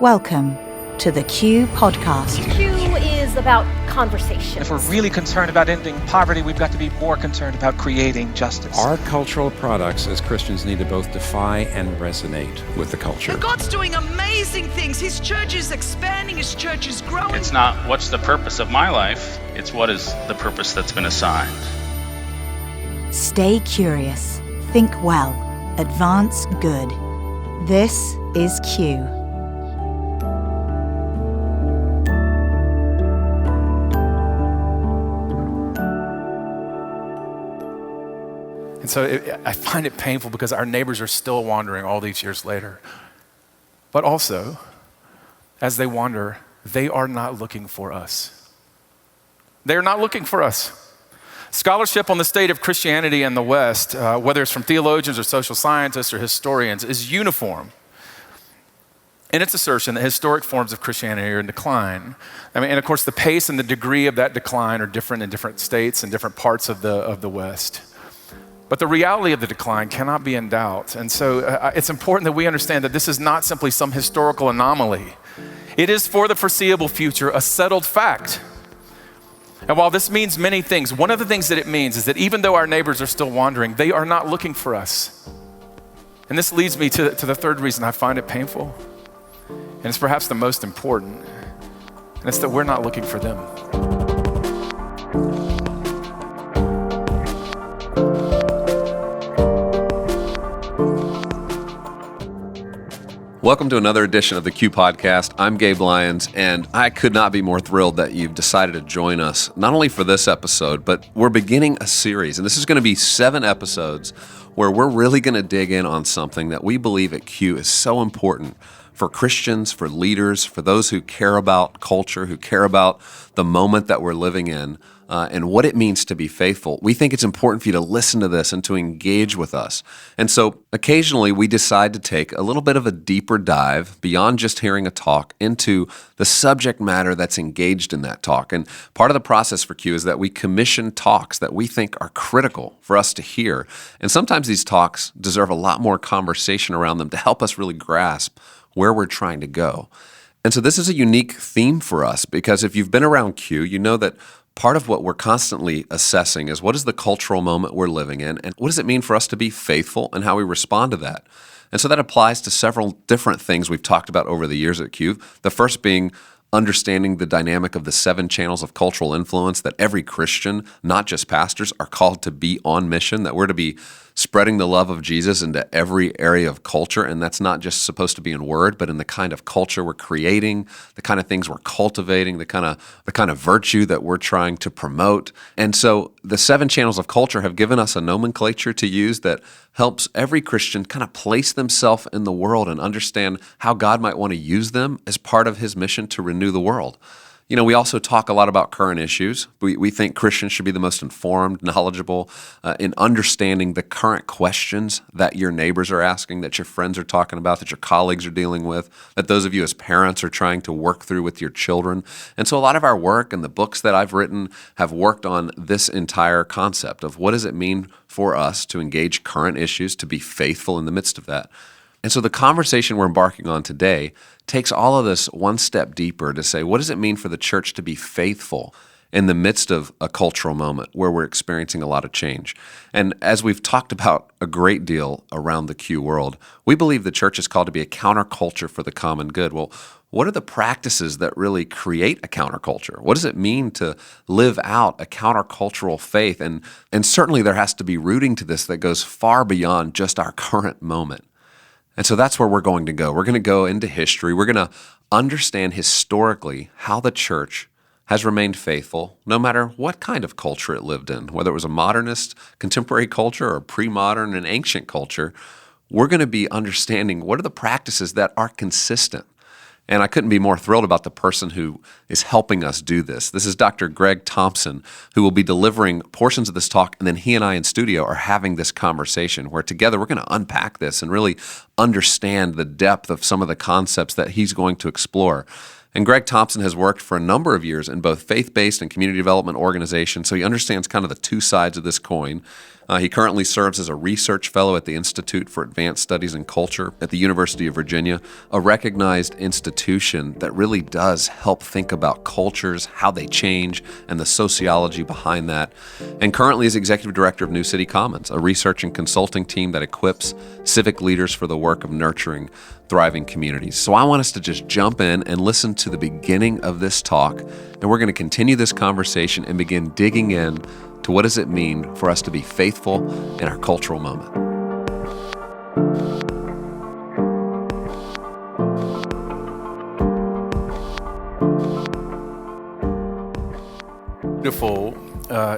Welcome to the Q Podcast. Q is about conversation. If we're really concerned about ending poverty, we've got to be more concerned about creating justice. Our cultural products as Christians need to both defy and resonate with the culture. And God's doing amazing things. His church is expanding, His church is growing. It's not what's the purpose of my life, it's what is the purpose that's been assigned. Stay curious, think well, advance good. This is Q. And so I find it painful because our neighbors are still wandering all these years later. But also, as they wander, they are not looking for us. They are not looking for us. Scholarship on the state of Christianity in the West, whether it's from theologians or social scientists or historians, is uniform in its assertion that historic forms of Christianity are in decline. And of course, the pace and the degree of that decline are different in different states and different parts of the West. But the reality of the decline cannot be in doubt. And so it's important that we understand that this is not simply some historical anomaly. It is for the foreseeable future a settled fact. And while this means many things, one of the things that it means is that even though our neighbors are still wandering, they are not looking for us. And this leads me to the third reason I find it painful. And it's perhaps the most important. And it's that we're not looking for them. Welcome to another edition of the Q Podcast. I'm Gabe Lyons, and I could not be more thrilled that you've decided to join us, not only for this episode, but we're beginning a series. And this is going to be 7 episodes where we're really going to dig in on something that we believe at Q is so important for Christians, for leaders, for those who care about culture, who care about the moment that we're living in, and what it means to be faithful. We think it's important for you to listen to this and to engage with us. And so occasionally we decide to take a little bit of a deeper dive beyond just hearing a talk into the subject matter that's engaged in that talk. And part of the process for Q is that we commission talks that we think are critical for us to hear. And sometimes these talks deserve a lot more conversation around them to help us really grasp where we're trying to go. And so this is a unique theme for us because if you've been around Q, you know that part of what we're constantly assessing is what is the cultural moment we're living in and what does it mean for us to be faithful and how we respond to that. And so that applies to several different things we've talked about over the years at Q. The first being understanding the dynamic of the 7 channels of cultural influence that every Christian, not just pastors, are called to be on mission, that we're to be spreading the love of Jesus into every area of culture. And that's not just supposed to be in word, but in the kind of culture we're creating, the kind of things we're cultivating, the kind of virtue that we're trying to promote. And so the 7 channels of culture have given us a nomenclature to use that helps every Christian kind of place themselves in the world and understand how God might want to use them as part of His mission to renew the world. You know, we also talk a lot about current issues. We think Christians should be the most informed, knowledgeable in understanding the current questions that your neighbors are asking, that your friends are talking about, that your colleagues are dealing with, that those of you as parents are trying to work through with your children. And so a lot of our work and the books that I've written have worked on this entire concept of what does it mean for us to engage current issues, to be faithful in the midst of that. And so the conversation we're embarking on today takes all of this one step deeper to say, what does it mean for the church to be faithful in the midst of a cultural moment where we're experiencing a lot of change? And as we've talked about a great deal around the Q world, we believe the church is called to be a counterculture for the common good. Well, what are the practices that really create a counterculture? What does it mean to live out a countercultural faith? And certainly there has to be rooting to this that goes far beyond just our current moment. And so that's where we're going to go. We're going to go into history. We're going to understand historically how the church has remained faithful no matter what kind of culture it lived in, whether it was a modernist, contemporary culture, or pre-modern and ancient culture. We're going to be understanding what are the practices that are consistent. And I couldn't be more thrilled about the person who is helping us do this. This is Dr. Greg Thompson, who will be delivering portions of this talk, and then he and I in studio are having this conversation where together we're going to unpack this and really understand the depth of some of the concepts that he's going to explore. And Greg Thompson has worked for a number of years in both faith-based and community development organizations, so he understands kind of the two sides of this coin. He currently serves as a research fellow at the Institute for Advanced Studies in Culture at the University of Virginia, a recognized institution that really does help think about cultures, how they change, and the sociology behind that. And currently is executive director of New City Commons, a research and consulting team that equips civic leaders for the work of nurturing thriving communities. So I want us to just jump in and listen to the beginning of this talk, and we're going to continue this conversation and begin digging in to what does it mean for us to be faithful in our cultural moment. Beautiful,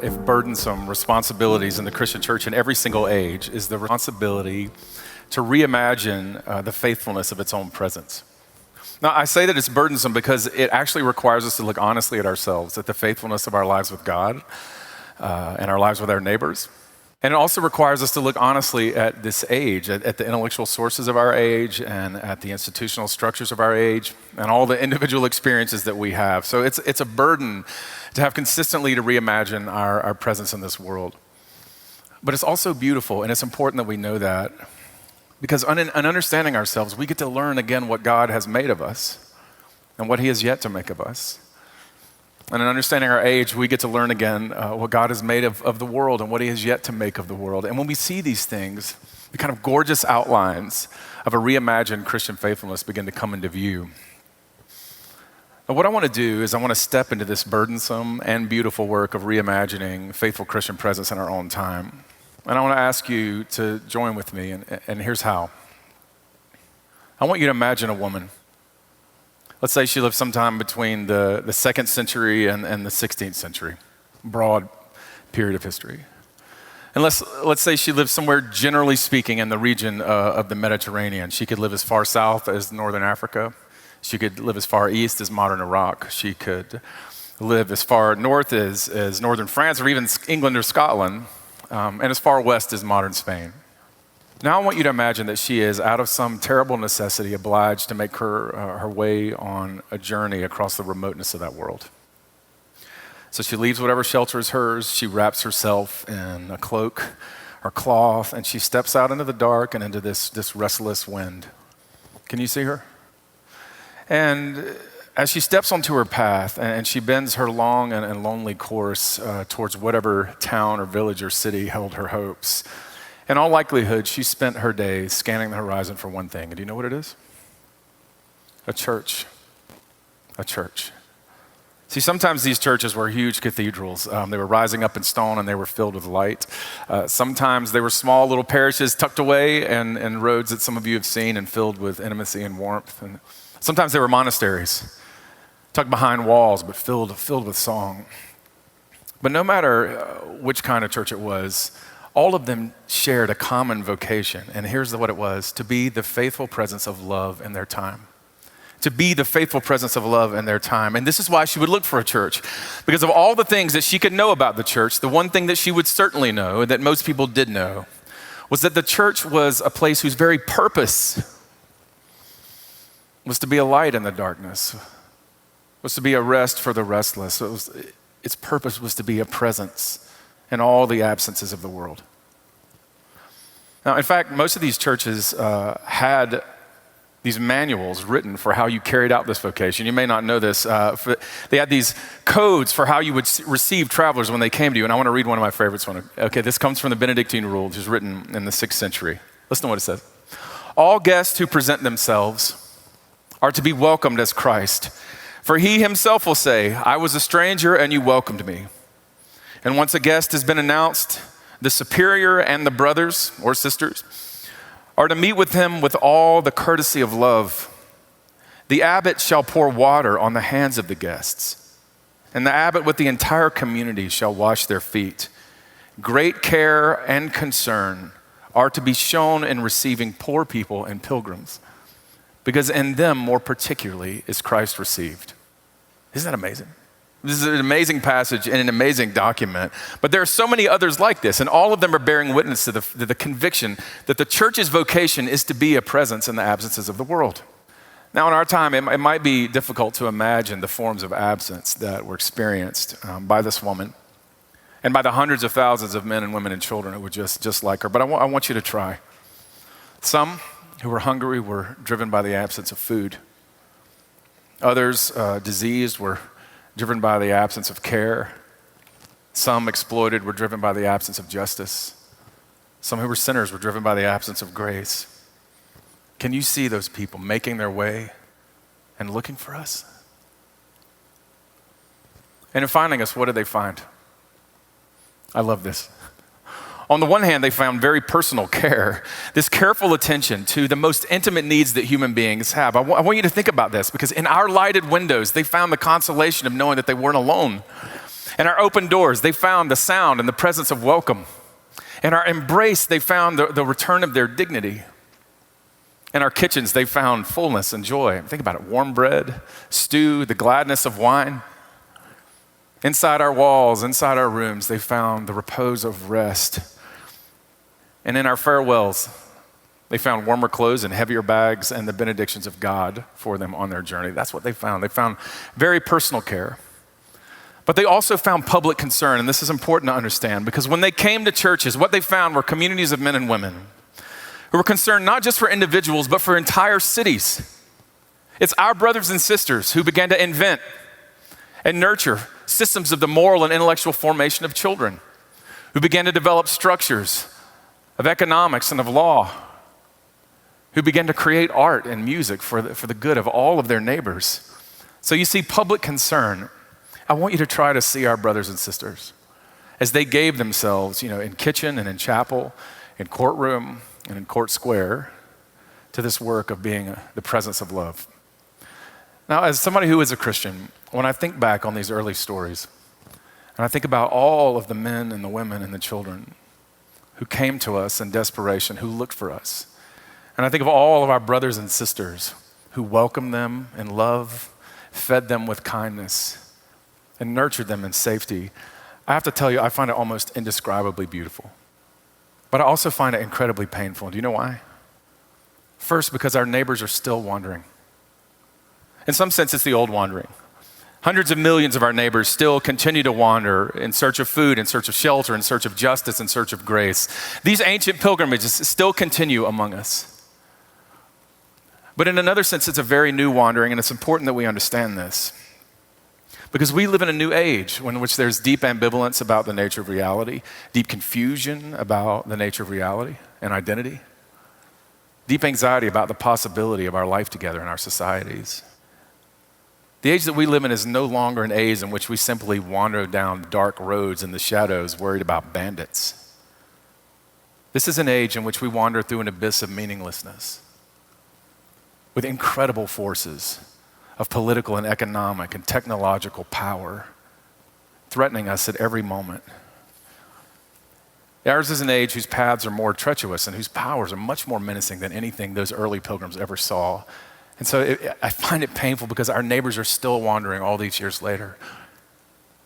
if burdensome, responsibilities in the Christian church in every single age is the responsibility to reimagine the faithfulness of its own presence. Now, I say that it's burdensome because it actually requires us to look honestly at ourselves, at the faithfulness of our lives with God and our lives with our neighbors. And it also requires us to look honestly at this age, at the intellectual sources of our age and at the institutional structures of our age and all the individual experiences that we have. So it's a burden to have consistently to reimagine our presence in this world. But it's also beautiful, and it's important that we know that, because in understanding ourselves, we get to learn again what God has made of us and what he has yet to make of us. And in understanding our age, we get to learn again what God has made of the world and what he has yet to make of the world. And when we see these things, the kind of gorgeous outlines of a reimagined Christian faithfulness begin to come into view. Now, what I want to do is I want to step into this burdensome and beautiful work of reimagining faithful Christian presence in our own time. And I want to ask you to join with me, and here's how. I want you to imagine a woman. Let's say she lived sometime between the 2nd century and the 16th century, broad period of history. And let's say she lived somewhere, generally speaking, in the region of the Mediterranean. She could live as far south as northern Africa. She could live as far east as modern Iraq. She could live as far north as northern France or even England or Scotland, and as far west as modern Spain. Now I want you to imagine that she is, out of some terrible necessity, obliged to make her way on a journey across the remoteness of that world. So she leaves whatever shelter is hers, she wraps herself in a cloak or cloth, and she steps out into the dark and into this restless wind. Can you see her? And as she steps onto her path and she bends her long and lonely course towards whatever town or village or city held her hopes, in all likelihood, she spent her days scanning the horizon for one thing. And do you know what it is? A church. A church. See, sometimes these churches were huge cathedrals. They were rising up in stone and they were filled with light. Sometimes they were small little parishes tucked away and roads that some of you have seen and filled with intimacy and warmth. And sometimes they were monasteries, tucked behind walls but filled with song. But no matter which kind of church it was, all of them shared a common vocation, and here's what it was: to be the faithful presence of love in their time. To be the faithful presence of love in their time. And this is why she would look for a church. Because of all the things that she could know about the church, the one thing that she would certainly know, and that most people did know, was that the church was a place whose very purpose was to be a light in the darkness, was to be a rest for the restless. Its purpose was to be a presence in all the absences of the world. Now, in fact, most of these churches had these manuals written for how you carried out this vocation. You may not know this. They had these codes for how you would receive travelers when they came to you, and I want to read one of my favorites. Okay, this comes from the Benedictine Rule, which was written in the 6th century. Listen to what it says. All guests who present themselves are to be welcomed as Christ, for he himself will say, I was a stranger and you welcomed me. And once a guest has been announced, the superior and the brothers or sisters are to meet with him with all the courtesy of love. The abbot shall pour water on the hands of the guests, and the abbot with the entire community shall wash their feet. Great care and concern are to be shown in receiving poor people and pilgrims, because in them more particularly is Christ received. Isn't that amazing? This is an amazing passage and an amazing document, but there are so many others like this, and all of them are bearing witness to the conviction that the church's vocation is to be a presence in the absences of the world. Now, in our time, it might be difficult to imagine the forms of absence that were experienced by this woman and by the hundreds of thousands of men and women and children who were just like her. But I want you to try. Some who were hungry were driven by the absence of food. Others, diseased, were driven by the absence of care. Some exploited were driven by the absence of justice. Some who were sinners were driven by the absence of grace. Can you see those people making their way and looking for us? And in finding us, what did they find? I love this. On the one hand, they found very personal care, this careful attention to the most intimate needs that human beings have. I want you to think about this, because in our lighted windows, they found the consolation of knowing that they weren't alone. In our open doors, they found the sound and the presence of welcome. In our embrace, they found the return of their dignity. In our kitchens, they found fullness and joy. Think about it, warm bread, stew, the gladness of wine. Inside our walls, inside our rooms, they found the repose of rest. And in our farewells, they found warmer clothes and heavier bags and the benedictions of God for them on their journey. That's what they found. They found very personal care. But they also found public concern, and this is important to understand, because when they came to churches, what they found were communities of men and women who were concerned not just for individuals, but for entire cities. It's our brothers and sisters who began to invent and nurture systems of the moral and intellectual formation of children, who began to develop structures of economics and of law, who began to create art and music for the good of all of their neighbors. So you see, public concern. I want you to try to see our brothers and sisters as they gave themselves, in kitchen and in chapel, in courtroom and in court square, to this work of being the presence of love. Now, as somebody who is a Christian, when I think back on these early stories, and I think about all of the men and the women and the children who came to us in desperation, who looked for us, and I think of all of our brothers and sisters who welcomed them in love, fed them with kindness, and nurtured them in safety, I have to tell you, I find it almost indescribably beautiful. But I also find it incredibly painful. Do you know why? First, because our neighbors are still wandering. In some sense, it's the old wandering. Hundreds of millions of our neighbors still continue to wander in search of food, in search of shelter, in search of justice, in search of grace. These ancient pilgrimages still continue among us. But in another sense, it's a very new wandering, and it's important that we understand this. Because we live in a new age in which there's deep ambivalence about the nature of reality, deep confusion about the nature of reality and identity, deep anxiety about the possibility of our life together in our societies. The age that we live in is no longer an age in which we simply wander down dark roads in the shadows worried about bandits. This is an age in which we wander through an abyss of meaninglessness with incredible forces of political and economic and technological power threatening us at every moment. Ours is an age whose paths are more treacherous and whose powers are much more menacing than anything those early pilgrims ever saw. And so I find it painful because our neighbors are still wandering all these years later.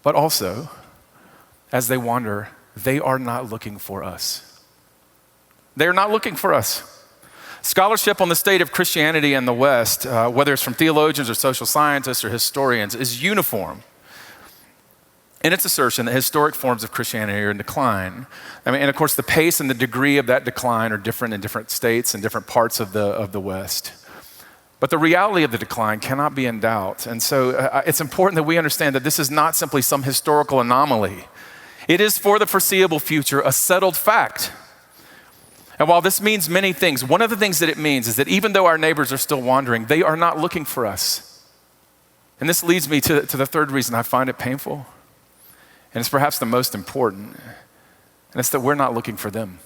But also, as they wander, they are not looking for us. They are not looking for us. Scholarship on the state of Christianity in the West, whether it's from theologians or social scientists or historians, is uniform in its assertion that historic forms of Christianity are in decline. And of course, the pace and the degree of that decline are different in different states and different parts of the West. But the reality of the decline cannot be in doubt. And so it's important that we understand that this is not simply some historical anomaly. It is for the foreseeable future a settled fact. And while this means many things, one of the things that it means is that even though our neighbors are still wandering, they are not looking for us. And this leads me to the third reason I find it painful. And it's perhaps the most important. And it's that we're not looking for them.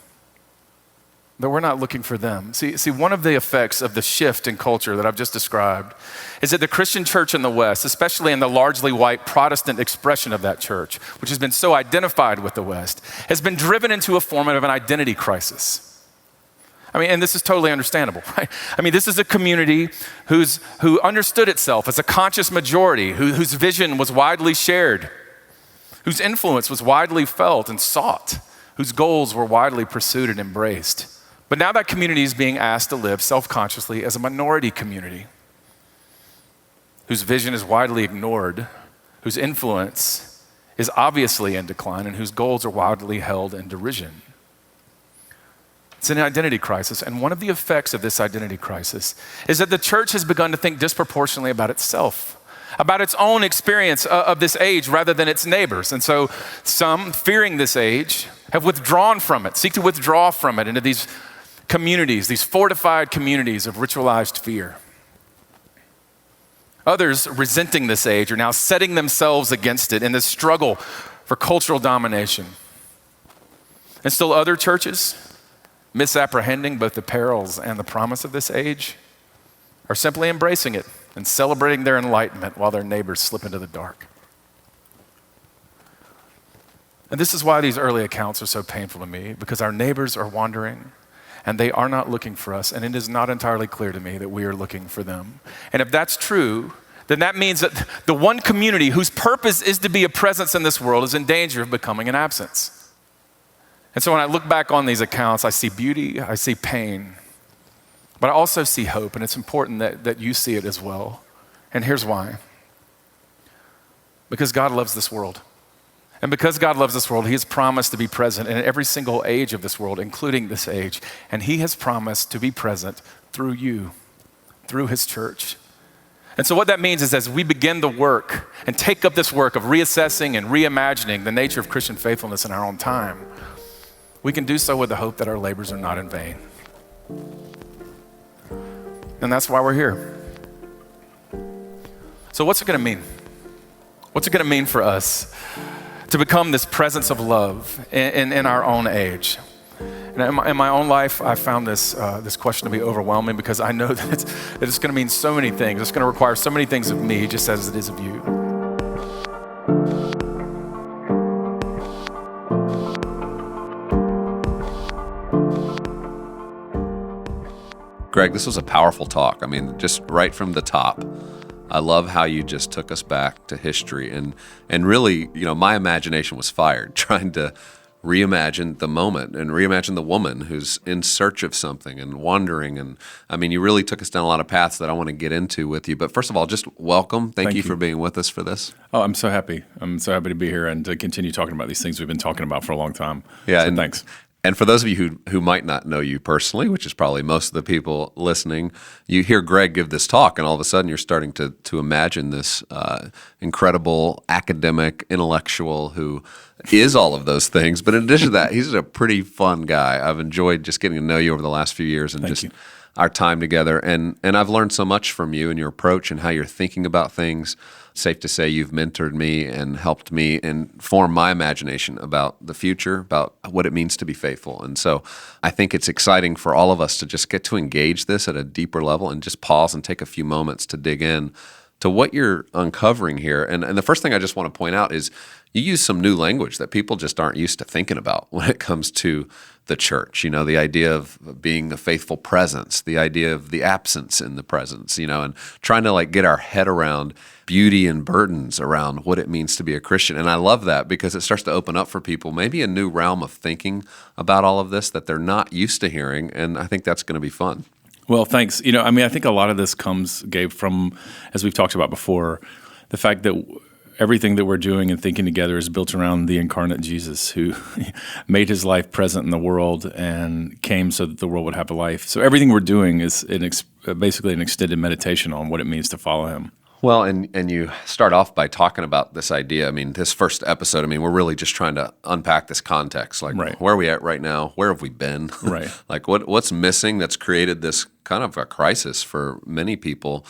That we're not looking for them. See, one of the effects of the shift in culture that I've just described is that the Christian church in the West, especially in the largely white Protestant expression of that church, which has been so identified with the West, has been driven into a form of an identity crisis. And this is totally understandable, right? This is a community who understood itself as a conscious majority, whose vision was widely shared, whose influence was widely felt and sought, whose goals were widely pursued and embraced. But now that community is being asked to live self-consciously as a minority community, whose vision is widely ignored, whose influence is obviously in decline and whose goals are wildly held in derision. It's an identity crisis, and one of the effects of this identity crisis is that the church has begun to think disproportionately about itself, about its own experience of this age rather than its neighbors. And so some, fearing this age, have withdrawn from it, seek to withdraw from it into these communities, these fortified communities of ritualized fear. Others, resenting this age, are now setting themselves against it in this struggle for cultural domination. And still other churches, misapprehending both the perils and the promise of this age, are simply embracing it and celebrating their enlightenment while their neighbors slip into the dark. And this is why these early accounts are so painful to me, because our neighbors are wandering and they are not looking for us, and it is not entirely clear to me that we are looking for them. And if that's true, then that means that the one community whose purpose is to be a presence in this world is in danger of becoming an absence. And so when I look back on these accounts, I see beauty, I see pain, but I also see hope, and it's important that you see it as well. And here's why. Because God loves this world. And because God loves this world, he has promised to be present in every single age of this world, including this age. And he has promised to be present through you, through his church. And so what that means is as we begin the work and take up this work of reassessing and reimagining the nature of Christian faithfulness in our own time, we can do so with the hope that our labors are not in vain. And that's why we're here. So what's it gonna mean? What's it gonna mean for us to become this presence of love in our own age? And in my own life, I found this question to be overwhelming, because I know that it's gonna mean so many things. It's gonna require so many things of me, just as it is of you. Greg, this was a powerful talk. I mean, just right from the top. I love how you just took us back to history, and really, my imagination was fired trying to reimagine the moment and reimagine the woman who's in search of something and wandering. And I mean, you really took us down a lot of paths that I want to get into with you. But first of all, just welcome. Thank you for being with us for this. Oh, I'm so happy. I'm so happy to be here and to continue talking about these things we've been talking about for a long time. Yeah, so and thanks. And for those of you who might not know you personally, which is probably most of the people listening, you hear Greg give this talk, and all of a sudden you're starting to imagine this incredible academic intellectual who is all of those things. But in addition to that, he's a pretty fun guy. I've enjoyed just getting to know you over the last few years and Thank you. Our time together. And I've learned so much from you and your approach and how you're thinking about things. Safe to say you've mentored me and helped me inform my imagination about the future, about what it means to be faithful. And so I think it's exciting for all of us to just get to engage this at a deeper level and just pause and take a few moments to dig in to what you're uncovering here. And the first thing I just want to point out is you use some new language that people just aren't used to thinking about when it comes to the church. The idea of being a faithful presence, the idea of the absence in the presence, and trying to get our head around beauty and burdens around what it means to be a Christian. And I love that because it starts to open up for people maybe a new realm of thinking about all of this that they're not used to hearing. And I think that's going to be fun. Well, thanks. I think a lot of this comes, Gabe, from, as we've talked about before, the fact that everything that we're doing and thinking together is built around the incarnate Jesus, who made his life present in the world and came so that the world would have a life. So everything we're doing is basically an extended meditation on what it means to follow him. Well, and you start off by talking about this idea. I mean, this first episode, we're really just trying to unpack this context. Right. Where are we at right now? Where have we been? Right. What's missing that's created this kind of a crisis for many people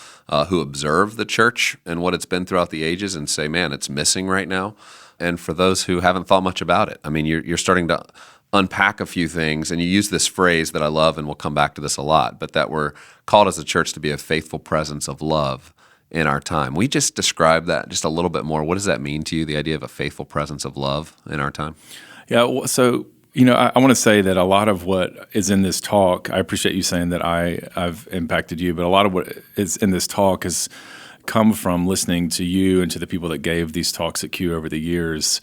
who observe the church and what it's been throughout the ages and say, man, it's missing right now. And for those who haven't thought much about it, you're starting to unpack a few things, and you use this phrase that I love, and we'll come back to this a lot, but that we're called as a church to be a faithful presence of love in our time. We just describe that just a little bit more. What does that mean to you, the idea of a faithful presence of love in our time? Yeah, so, I want to say that a lot of what is in this talk, I appreciate you saying that I've impacted you, but a lot of what is in this talk has come from listening to you and to the people that gave these talks at Q over the years.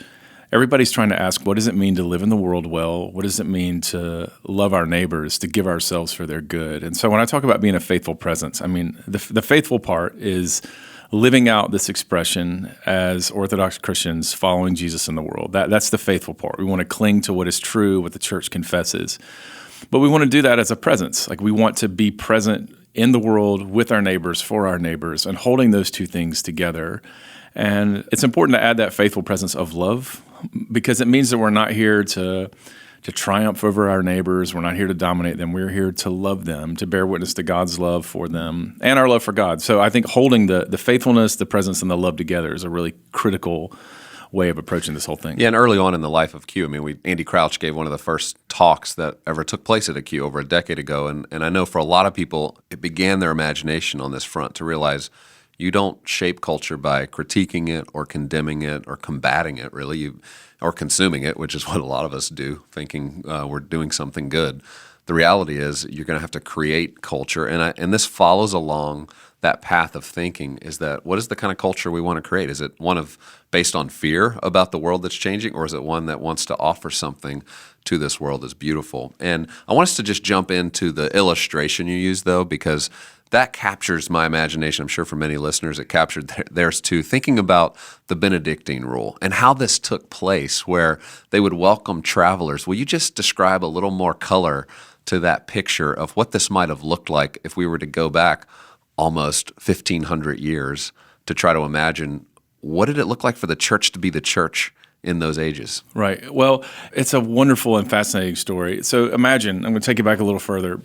Everybody's trying to ask, what does it mean to live in the world well? What does it mean to love our neighbors, to give ourselves for their good? And so when I talk about being a faithful presence, the faithful part is living out this expression as Orthodox Christians following Jesus in the world. That's the faithful part. We want to cling to what is true, what the church confesses. But we want to do that as a presence. Like we want to be present in the world with our neighbors, for our neighbors, and holding those two things together. And it's important to add that faithful presence of love, because it means that we're not here to triumph over our neighbors. We're not here to dominate them. We're here to love them, to bear witness to God's love for them and our love for God. So I think holding the faithfulness, the presence, and the love together is a really critical way of approaching this whole thing. Yeah, and early on in the life of Q, I mean, Andy Crouch gave one of the first talks that ever took place at a Q over a decade ago, and I know for a lot of people, it began their imagination on this front to realize you don't shape culture by critiquing it or condemning it or combating it, really, or consuming it, which is what a lot of us do, thinking we're doing something good. The reality is you're going to have to create culture, and this follows along that path of thinking. Is that what is the kind of culture we want to create? Is it one of based on fear about the world that's changing, or is it one that wants to offer something to this world that's beautiful? And I want us to just jump into the illustration you used, though, because that captures my imagination. I'm sure for many listeners it captured theirs too, thinking about the Benedictine rule and how this took place where they would welcome travelers. Will you just describe a little more color to that picture of what this might have looked like if we were to go back almost 1,500 years to try to imagine what did it look like for the church to be the church in those ages? Right. Well, it's a wonderful and fascinating story. So imagine, I'm going to take you back a little further.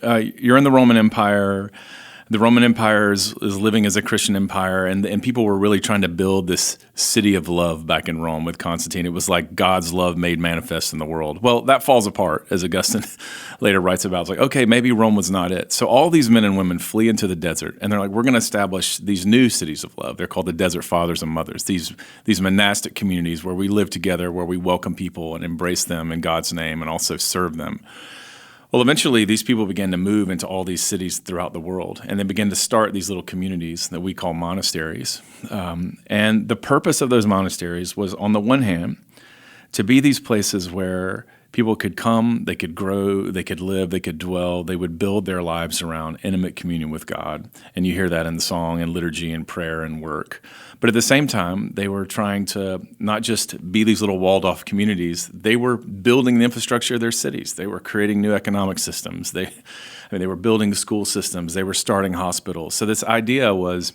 You're in the Roman Empire. The Roman Empire is living as a Christian empire, and people were really trying to build this city of love back in Rome with Constantine. It was like God's love made manifest in the world. Well, that falls apart, as Augustine later writes about. It's like, okay, maybe Rome was not it. So all these men and women flee into the desert, and they're like, we're going to establish these new cities of love. They're called the desert fathers and mothers, these monastic communities where we live together, where we welcome people and embrace them in God's name and also serve them. Well, eventually, these people began to move into all these cities throughout the world, and they began to start these little communities that we call monasteries. And the purpose of those monasteries was, on the one hand, to be these places where people could come, they could grow, they could live, they could dwell, they would build their lives around intimate communion with God. And you hear that in song and liturgy and prayer and work. But at the same time, they were trying to not just be these little walled-off communities, they were building the infrastructure of their cities. They were creating new economic systems. They were building school systems. They were starting hospitals. So this idea was,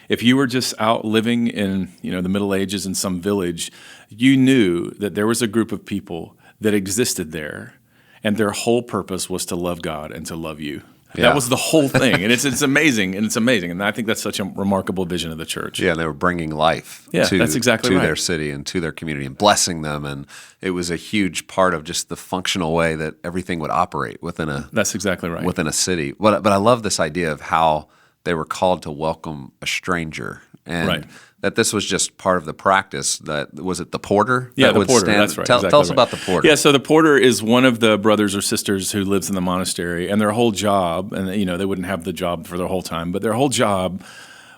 if you were just out living in the Middle Ages in some village, you knew that there was a group of people that existed there, and their whole purpose was to love God and to love you. Yeah. That was the whole thing, and it's amazing, and I think that's such a remarkable vision of the church. Yeah, and they were bringing life that's exactly right. their city and to their community and blessing them, and it was a huge part of just the functional way that everything would operate within a. That's exactly right. Within a city, but I love this idea of how they were called to welcome a stranger, and that this was just part of the practice. That was it. The porter. Yeah, the porter. That's right. Tell us about the porter. Yeah, so the porter is one of the brothers or sisters who lives in the monastery, and their whole job, and they wouldn't have the job for their whole time, but their whole job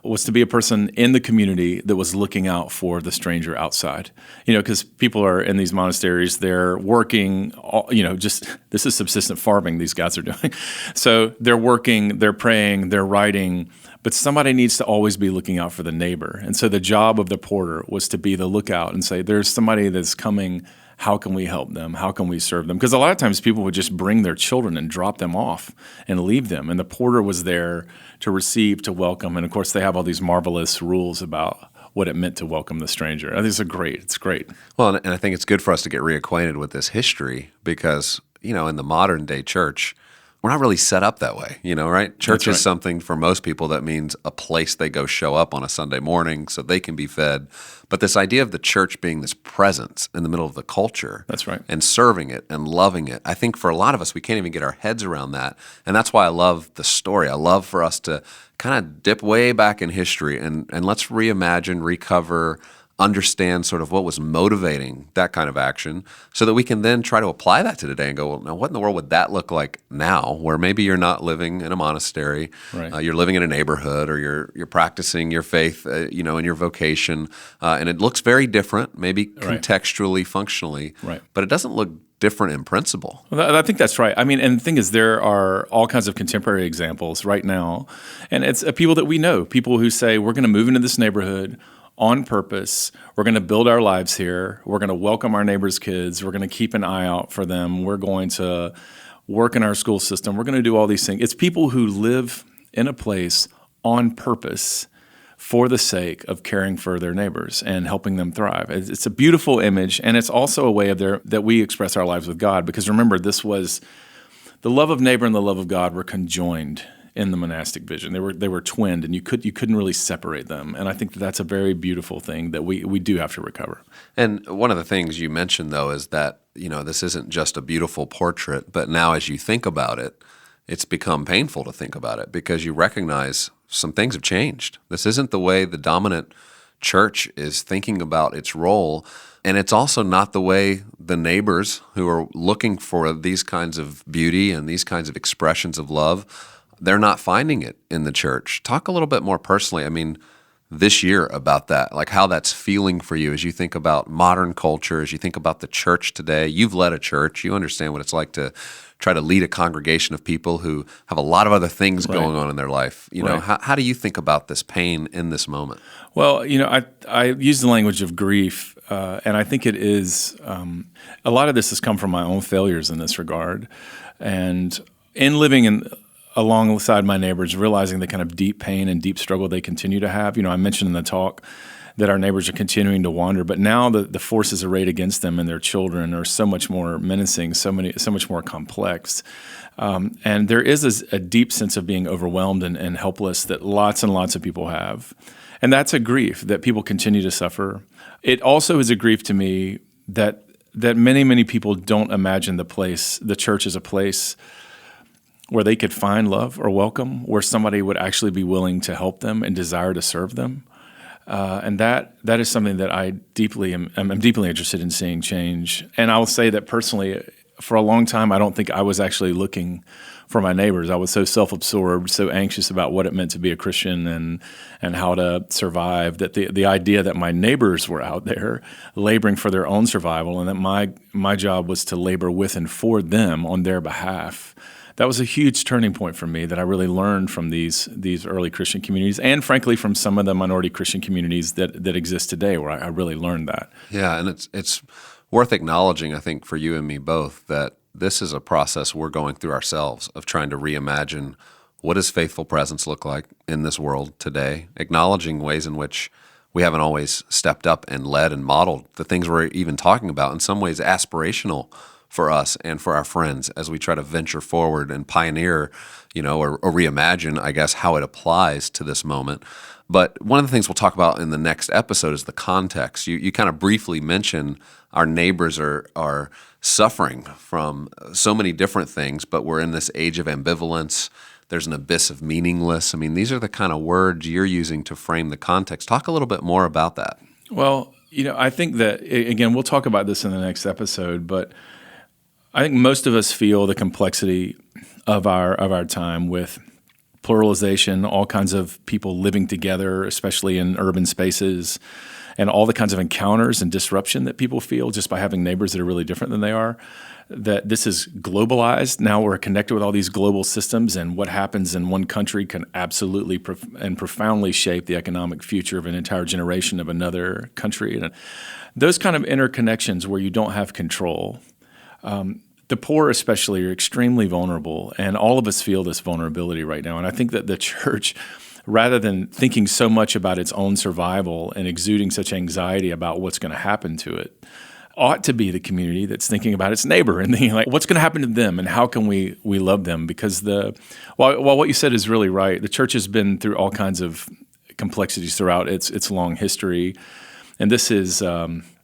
was to be a person in the community that was looking out for the stranger outside. Because people are in these monasteries, they're working, this is subsistent farming these guys are doing. So they're working, they're praying, they're writing, but somebody needs to always be looking out for the neighbor. And so the job of the porter was to be the lookout and say, there's somebody that's coming. How can we help them? How can we serve them? Because a lot of times people would just bring their children and drop them off and leave them. And the porter was there to receive, to welcome. And of course, they have all these marvelous rules about what it meant to welcome the stranger. I think it's great. Well, and I think it's good for us to get reacquainted with this history because, in the modern day church, we're not really set up that way, right? Church is something for most people that means a place they go show up on a Sunday morning so they can be fed. But this idea of the church being this presence in the middle of the culture, that's right, and serving it and loving it, I think for a lot of us, we can't even get our heads around that. And that's why I love the story. I love for us to kind of dip way back in history and let's reimagine, recover, understand sort of what was motivating that kind of action so that we can then try to apply that to today and go, well, now what in the world would that look like now, where maybe you're not living in a monastery, Right. you're living in a neighborhood, or you're practicing your faith, in your vocation, and it looks very different, maybe contextually, functionally, Right. but it doesn't look different in principle. Well, I think that's right. I mean, and the thing is, there are all kinds of contemporary examples right now, and it's people that we know, people who say, we're going to move into this neighborhood on purpose. We're going to build our lives here. We're going to welcome our neighbors' kids. We're going to keep an eye out for them. We're going to work in our school system. We're going to do all these things. It's people who live in a place on purpose for the sake of caring for their neighbors and helping them thrive. It's a beautiful image, and it's also a way of that we express our lives with God. Because remember, this was the love of neighbor and the love of God were conjoined in the monastic vision. They were twinned, and you couldn't really separate them. And I think that's a very beautiful thing that we do have to recover. And one of the things you mentioned, though, is that this isn't just a beautiful portrait, but now as you think about it, it's become painful to think about it because you recognize some things have changed. This isn't the way the dominant church is thinking about its role, and it's also not the way the neighbors who are looking for these kinds of beauty and these kinds of expressions of love, they're not finding it in the church. Talk a little bit more personally, this year about that, like how that's feeling for you as you think about modern culture, as you think about the church today. You've led a church. You understand what it's like to try to lead a congregation of people who have a lot of other things going on in their life. How do you think about this pain in this moment? Well, I use the language of grief, and I think it is a lot of this has come from my own failures in this regard, and in living alongside my neighbors, realizing the kind of deep pain and deep struggle they continue to have. I mentioned in the talk that our neighbors are continuing to wander, but now the forces arrayed against them and their children are so much more menacing, so much more complex. And there is a deep sense of being overwhelmed and helpless that lots and lots of people have. And that's a grief that people continue to suffer. It also is a grief to me that many, many people don't imagine the church as a place where they could find love or welcome, where somebody would actually be willing to help them and desire to serve them. And that is something that I'm deeply interested in seeing change. And I will say that personally, for a long time, I don't think I was actually looking for my neighbors. I was so self-absorbed, so anxious about what it meant to be a Christian and how to survive, that the idea that my neighbors were out there laboring for their own survival and that my job was to labor with and for them on their behalf. That was a huge turning point for me that I really learned from these early Christian communities, and frankly from some of the minority Christian communities that exist today, where I really learned that. Yeah, and it's worth acknowledging, I think, for you and me both, that this is a process we're going through ourselves of trying to reimagine what does faithful presence look like in this world today, acknowledging ways in which we haven't always stepped up and led and modeled the things we're even talking about, in some ways aspirational for us and for our friends as we try to venture forward and pioneer, or reimagine, I guess, how it applies to this moment. But one of the things we'll talk about in the next episode is the context. You kind of briefly mention our neighbors are suffering from so many different things, but we're in this age of ambivalence. There's an abyss of meaningless. These are the kind of words you're using to frame the context. Talk a little bit more about that. Well, I think that, again, we'll talk about this in the next episode, but I think most of us feel the complexity of our time with pluralization, all kinds of people living together, especially in urban spaces, and all the kinds of encounters and disruption that people feel just by having neighbors that are really different than they are. That this is globalized. Now we're connected with all these global systems, and what happens in one country can absolutely and profoundly shape the economic future of an entire generation of another country. And those kind of interconnections where you don't have control. The poor especially are extremely vulnerable, and all of us feel this vulnerability right now. And I think that the church, rather than thinking so much about its own survival and exuding such anxiety about what's going to happen to it, ought to be the community that's thinking about its neighbor and thinking like, what's going to happen to them and how can we love them? Because while what you said is really right, the church has been through all kinds of complexities throughout its long history. And this is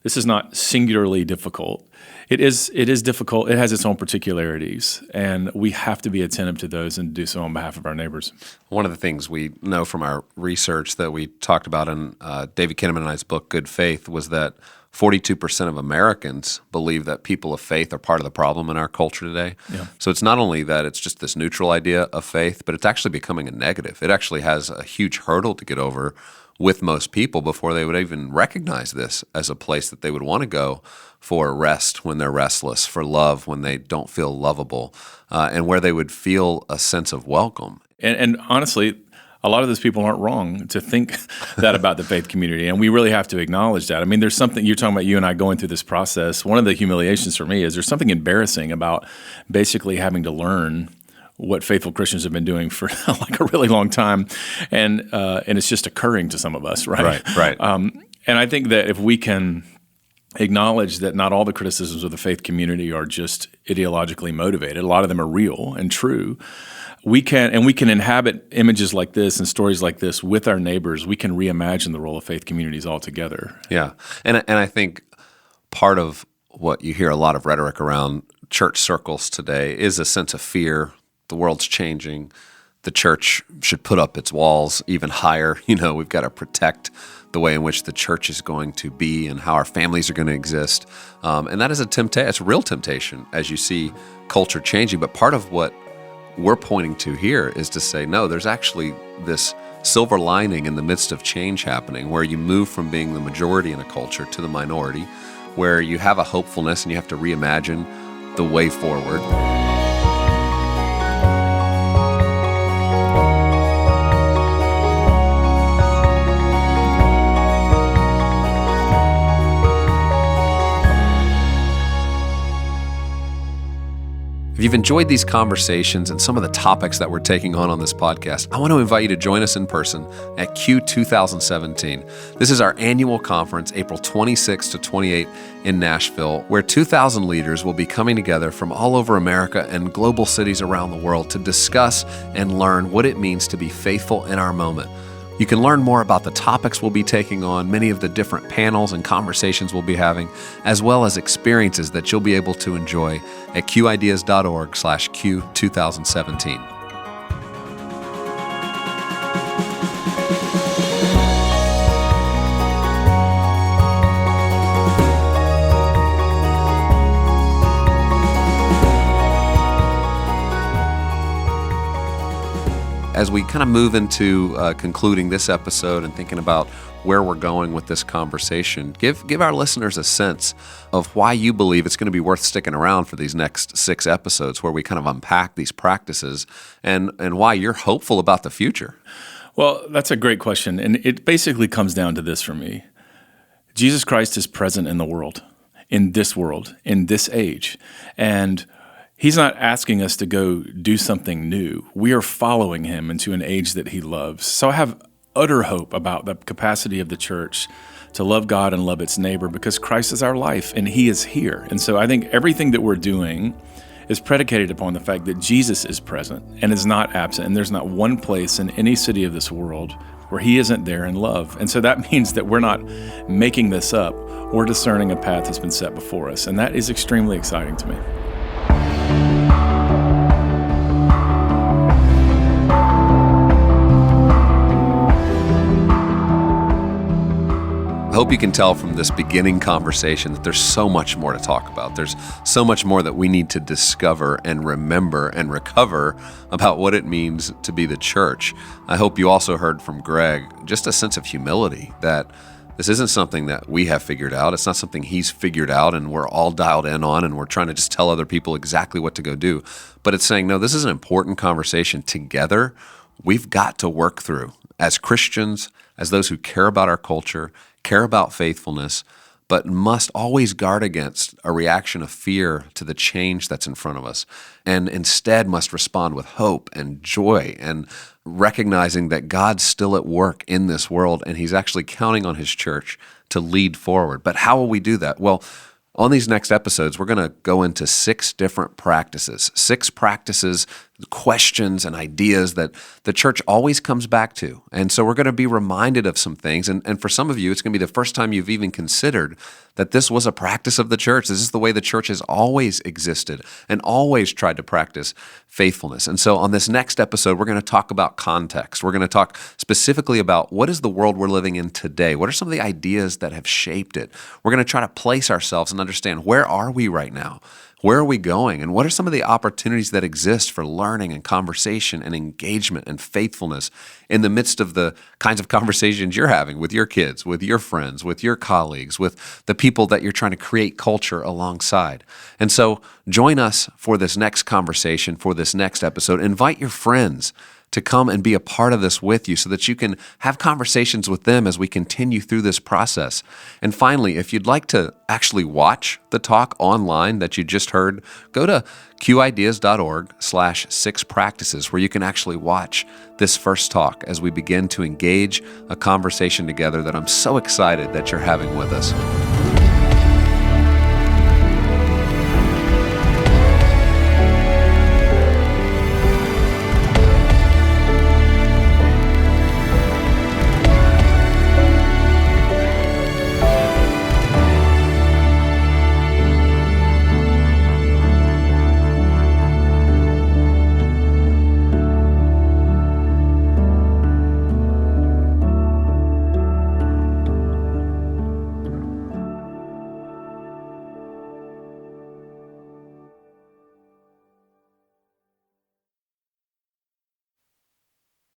This is not singularly difficult. It is difficult. It has its own particularities, and we have to be attentive to those and do so on behalf of our neighbors. One of the things we know from our research that we talked about in David Kinnaman and I's book, Good Faith, was that 42% of Americans believe that people of faith are part of the problem in our culture today. Yeah. So it's not only that it's just this neutral idea of faith, but it's actually becoming a negative. It actually has a huge hurdle to get over with most people before they would even recognize this as a place that they would want to go for rest when they're restless, for love when they don't feel lovable, and where they would feel a sense of welcome. And honestly, a lot of those people aren't wrong to think that about the faith community, and we really have to acknowledge that. I mean, there's something, you're talking about you and I going through this process. One of the humiliations for me is there's something embarrassing about basically having to learn what faithful Christians have been doing for like a really long time, and it's just occurring to some of us, right? Right. And I think that if we can acknowledge that not all the criticisms of the faith community are just ideologically motivated, a lot of them are real and true. We can inhabit images like this and stories like this with our neighbors. We can reimagine the role of faith communities altogether. Yeah, and I think part of what you hear a lot of rhetoric around church circles today is a sense of fear. The world's changing. The church should put up its walls even higher. We've got to protect the way in which the church is going to be and how our families are going to exist. And that is it's a real temptation as you see culture changing. But part of what we're pointing to here is to say, no, there's actually this silver lining in the midst of change happening where you move from being the majority in a culture to the minority, where you have a hopefulness and you have to reimagine the way forward. If you've enjoyed these conversations and some of the topics that we're taking on this podcast, I want to invite you to join us in person at Q 2017. This is our annual conference, April 26 to 28 in Nashville, where 2,000 leaders will be coming together from all over America and global cities around the world to discuss and learn what it means to be faithful in our moment. You can learn more about the topics we'll be taking on, many of the different panels and conversations we'll be having, as well as experiences that you'll be able to enjoy at qideas.org/Q2017. As we kind of move into concluding this episode and thinking about where we're going with this conversation, give our listeners a sense of why you believe it's going to be worth sticking around for these next 6 episodes where we kind of unpack these practices and why you're hopeful about the future. Well, that's a great question. And it basically comes down to this for me. Jesus Christ is present in the world, in this age. And He's not asking us to go do something new. We are following him into an age that he loves. So I have utter hope about the capacity of the church to love God and love its neighbor because Christ is our life and he is here. And so I think everything that we're doing is predicated upon the fact that Jesus is present and is not absent. And there's not one place in any city of this world where he isn't there in love. And so that means that we're not making this up. We're discerning a path that's been set before us. And that is extremely exciting to me. I hope you can tell from this beginning conversation that there's so much more to talk about. There's so much more that we need to discover and remember and recover about what it means to be the church. I hope you also heard from Greg just a sense of humility that this isn't something that we have figured out. It's not something he's figured out and we're all dialed in on and we're trying to just tell other people exactly what to go do. But it's saying, no, this is an important conversation together. We've got to work through as Christians, as those who care about our culture, care about faithfulness, but must always guard against a reaction of fear to the change that's in front of us, and instead must respond with hope and joy and recognizing that God's still at work in this world and he's actually counting on his church to lead forward. But how will we do that? Well, on these next episodes, we're going to go into 6 different practices, 6 practices questions and ideas that the church always comes back to. And so we're going to be reminded of some things. And for some of you, it's going to be the first time you've even considered that this was a practice of the church. This is the way the church has always existed and always tried to practice faithfulness. And so on this next episode, we're going to talk about context. We're going to talk specifically about what is the world we're living in today? What are some of the ideas that have shaped it? We're going to try to place ourselves and understand, where are we right now? Where are we going? And what are some of the opportunities that exist for learning and conversation and engagement and faithfulness in the midst of the kinds of conversations you're having with your kids, with your friends, with your colleagues, with the people that you're trying to create culture alongside? And so join us for this next conversation, for this next episode. Invite your friends to come and be a part of this with you so that you can have conversations with them as we continue through this process. And finally, if you'd like to actually watch the talk online that you just heard, go to qideas.org/6practices, where you can actually watch this first talk as we begin to engage a conversation together that I'm so excited that you're having with us.